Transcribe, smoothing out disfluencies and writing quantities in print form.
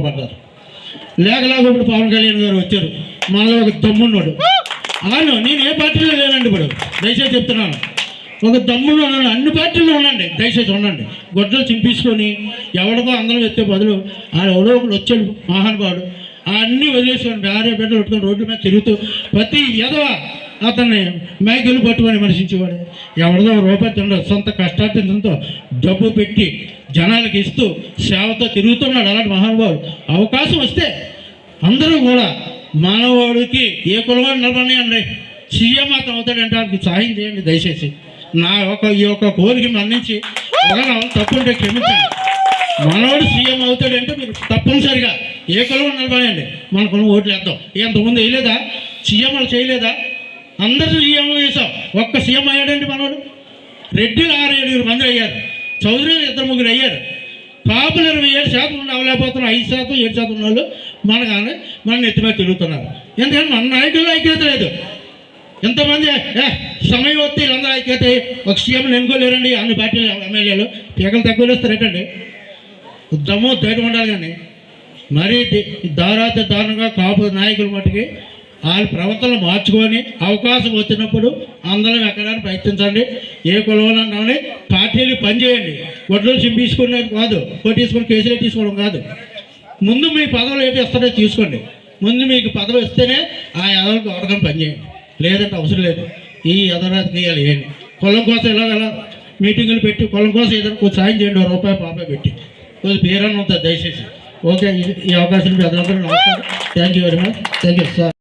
పడ్డారు. లేకలాగా ఇప్పుడు పవన్ కళ్యాణ్ గారు వచ్చారు, మనలో ఒక దమ్మున్నాడు. అవును, నేను ఏ పార్టీలో లేనండి. ఇప్పుడు దయచేసి చెప్తున్నాను, ఒక దమ్ములో ఉన్నాను. అన్ని పార్టీల్లో ఉండండి, దయచేసి ఉండండి. గొడ్డలు చింపించుకొని ఎవరికో అందరం ఎత్తే బదులు ఎవడో ఒకడు వచ్చాడు మహానుభావుడు, అన్నీ వదిలేసుకొని భార్య బిడ్డలు పెట్టుకొని రోడ్ల మీద తిరుగుతూ ప్రతి ఎదవ అతన్ని మైకులు పట్టుకొని మనిషించేవాడు. ఎవరిదో రూపాయి తినడు, సొంత కష్టార్జితంతో డబ్బు పెట్టి జనాలకు ఇస్తూ సేవతో తిరుగుతున్నాడు అలాంటి మహానుభావుడు. అవకాశం వస్తే అందరూ కూడా మానవుడికి ఏ కులవాడు నిలబడియండి, సీఎం అతను అవుతాడంటే వాడికి సాయం చేయండి దయచేసి. ఈ యొక్క కోరిక మన్నించి ఒకవేళ తప్పుంటే క్షమించండి. మనవాడు సీఎం అవుతాడంటే మీరు తప్పనిసరిగా ఏ కులం నిలబడండి, మన కులం ఓట్లు వేద్దాం. ఎంతమంది వేయలేదా? సీఎంలు చేయలేదా? అందరూ సీఎంలు చేసాం, ఒక్క సీఎం అయ్యాడండి మనవాడు. రెడ్డిలు 6-7 మంది అయ్యారు, చౌదరీలు 2-3 అయ్యారు. కాపులు 27% అవ్వలేకపోతున్నారు, 5%, 7% ఉన్న వాళ్ళు మన నెత్తి మీద తిరుగుతున్నారు. ఎందుకంటే మన నాయకుల్లో ఐక్యత లేదు. ఎంతమంది సమయం వస్తే వీళ్ళందరూ ఐక్యత ఒక సీఎంని ఎన్నుకోలేరండి. అన్ని పార్టీలు ఎమ్మెల్యేలు పీకలు తక్కువ వేస్తారేటండి. దమ్ము ధైర్యం ఉండాలి. కానీ మరీ దారుణంగా కాపు నాయకుల మట్టుకి వాళ్ళ ప్రవర్తనలు మార్చుకొని అవకాశం వచ్చినప్పుడు అందరం ఎక్కడానికి ప్రయత్నించండి. ఏ కులవాలన్నామని పార్టీలు పనిచేయండి. గొడ్డలు చింపించుకునేది కాదు, కొట్టేసుకొని కేసులే తీసుకోవడం కాదు. ముందు మీ పదవులు ఏంటి ఇస్తారో తీసుకోండి. ముందు మీకు పదవి ఇస్తేనే ఆ ఎదలకు ఎవరికైనా పనిచేయండి, లేదంటే అవసరం లేదు. ఈ ఎదరాజకీయాలు ఏంటి? కులం కోసం ఇలా మీటింగులు పెట్టి కులం కోసం ఏదైనా కొంచెం సాయం చేయండి, ₹1 పెట్టి కొద్ది పేరన్న ఉంటుంది దయచేసి. ఓకే, ఈ అవకాశం పెద్దలందరూ నమస్కారం. Thank you very much. Thank you sir.